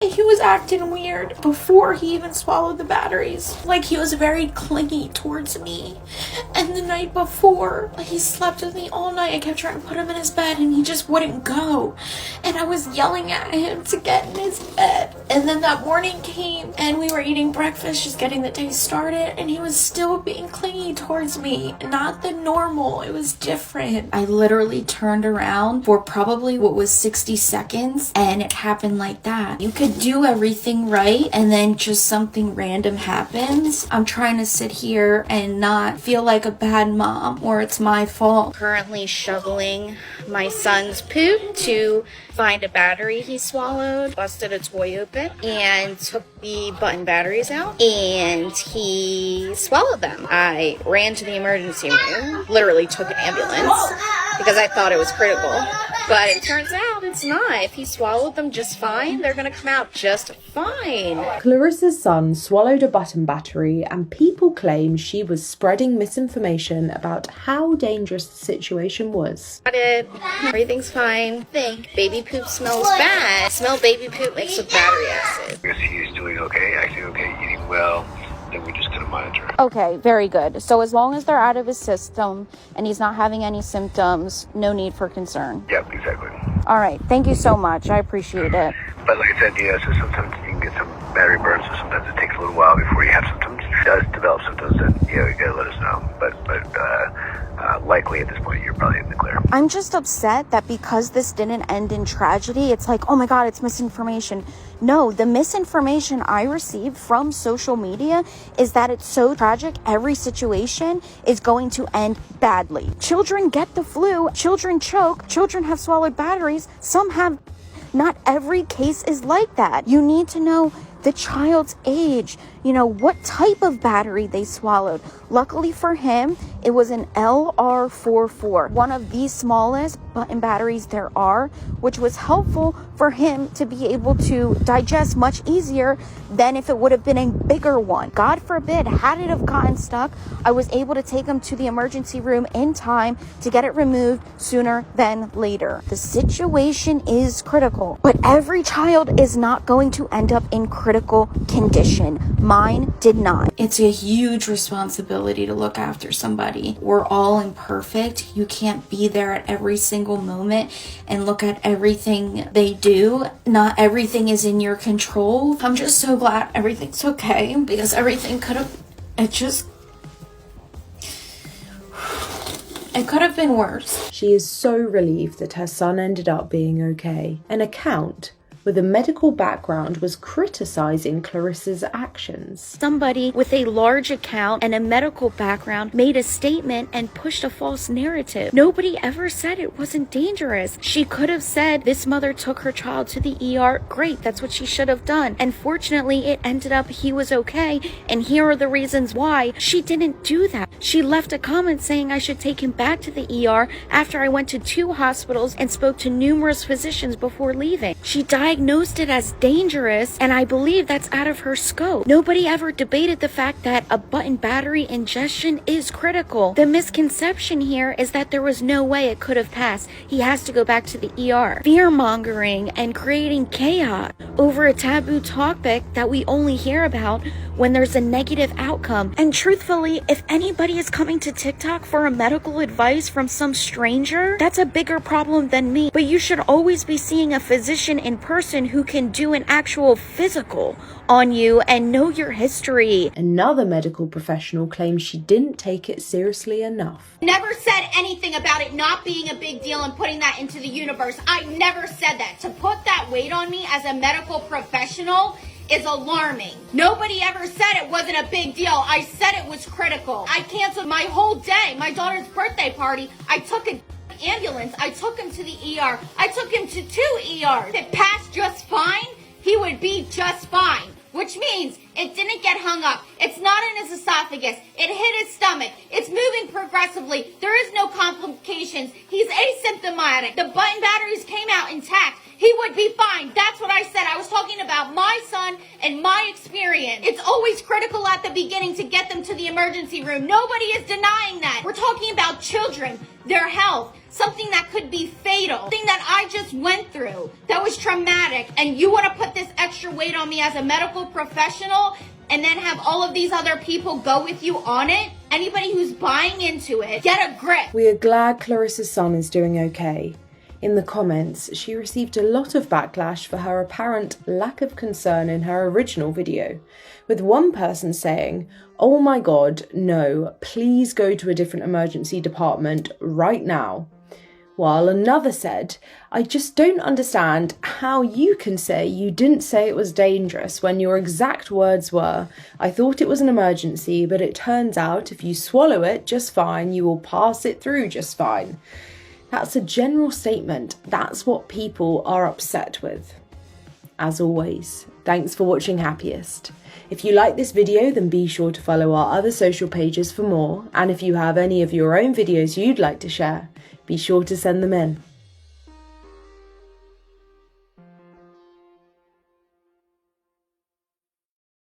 He was acting weird before he even swallowed the batteries. Like, he was very clingy towards me. And the night before, he slept with me all night. I kept trying to put him in his bed and he just wouldn't go. And I was yelling at him to get in his bed. And then that morning came and we were eating breakfast, just getting the day started, and he was still being clingy towards me. Not the normal, it was different. I literally turned around for probably what was 60 seconds and it happened like that. You could do everything right and then just something random happens. I'm trying to sit here and not feel like a bad mom or it's my fault. Currently shoveling my son's poop to find a battery he swallowed, busted a toy open, and took the button batteries out, and he swallowed them. I ran to the emergency room, literally took an ambulance because I thought it was critical, but it turns out it's not. If he swallowed them just fine, they're gonna come out just fine. Clarissa's son swallowed a button battery, and people claim she was spreading misinformation about how dangerous the situation was. Got it. Everything's fine. Think baby poop smells bad. Smell baby poop mixed with battery acid. I guess he's doing okay, acting okay, eating well. Then we just gonna monitor. Okay, very good. So as long as they're out of his system and he's not having any symptoms, no need for concern. Yep, exactly. All right, thank you so much. I appreciate it. But like I said, so sometimes you can get some battery burns, so sometimes it takes a little while before you have symptoms. If it does develop symptoms, then you gotta let us know. But likely at this point, you're probably in the clear. I'm just upset that because this didn't end in tragedy, it's like, oh my God, it's misinformation. No, the misinformation I received from social media is that it's so tragic, every situation is going to end badly. Children get the flu, children choke, children have swallowed batteries, some have. Not every case is like that. You need to know the child's age, what type of battery they swallowed. Luckily for him, it was an LR44, one of the smallest button batteries there are, which was helpful for him to be able to digest much easier than if it would have been a bigger one. God forbid, had it have gotten stuck, I was able to take him to the emergency room in time to get it removed sooner than later. The situation is critical, but every child is not going to end up in critical condition. Mine did not. It's a huge responsibility to look after somebody. We're all imperfect. You can't be there at every single moment and look at everything they do. Not everything is in your control. I'm just so glad everything's okay because everything could have, it could have been worse. She is so relieved that her son ended up being okay. An account with a medical background was criticizing Clarissa's actions. Somebody with a large account and a medical background made a statement and pushed a false narrative. Nobody ever said it wasn't dangerous. She could have said this mother took her child to the ER. Great, that's what she should have done. And fortunately, it ended up he was okay. And here are the reasons why. She didn't do that. She left a comment saying I should take him back to the ER after I went to 2 hospitals and spoke to numerous physicians before leaving. She diagnosed it as dangerous, and I believe that's out of her scope. Nobody ever debated the fact that a button battery ingestion is critical. The misconception here is that there was no way it could have passed. He has to go back to the ER. Fear-mongering and creating chaos over a taboo topic that we only hear about when there's a negative outcome. And truthfully, if anybody is coming to TikTok for a medical advice from some stranger, that's a bigger problem than me. But you should always be seeing a physician in person who can do an actual physical on you and know your history. Another medical professional claims she didn't take it seriously enough. Never said anything about it not being a big deal and putting that into the universe. I never said that. To put that weight on me as a medical professional is alarming. Nobody ever said it wasn't a big deal. I said it was critical. I canceled my whole day, my daughter's birthday party. I took an ambulance. I took him to the ER. I took him to 2 ERs. If it passed just fine, he would be just fine. Which means it didn't get hung up. It's not in his esophagus. It hit his stomach. It's moving progressively. There is no complications. He's asymptomatic. The button batteries came out intact. He would be fine. That's what I said. I was talking about my son and my experience. It's always critical at the beginning to get them to the emergency room. Nobody is denying that. We're talking about children, their health. something that could be fatal, something that I just went through that was traumatic, and you want to put this extra weight on me as a medical professional and then have all of these other people go with you on it? Anybody who's buying into it, get a grip. We are glad Clarissa's son is doing okay. In the comments, she received a lot of backlash for her apparent lack of concern in her original video, with one person saying, "Oh my god, no, please go to a different emergency department right now." While another said, "I just don't understand how you can say you didn't say it was dangerous when your exact words were, 'I thought it was an emergency, but it turns out if you swallow it just fine, you will pass it through just fine.'" That's a general statement. That's what people are upset with. As always, thanks for watching Happiest. If you like this video, then be sure to follow our other social pages for more. And if you have any of your own videos you'd like to share, be sure to send them in.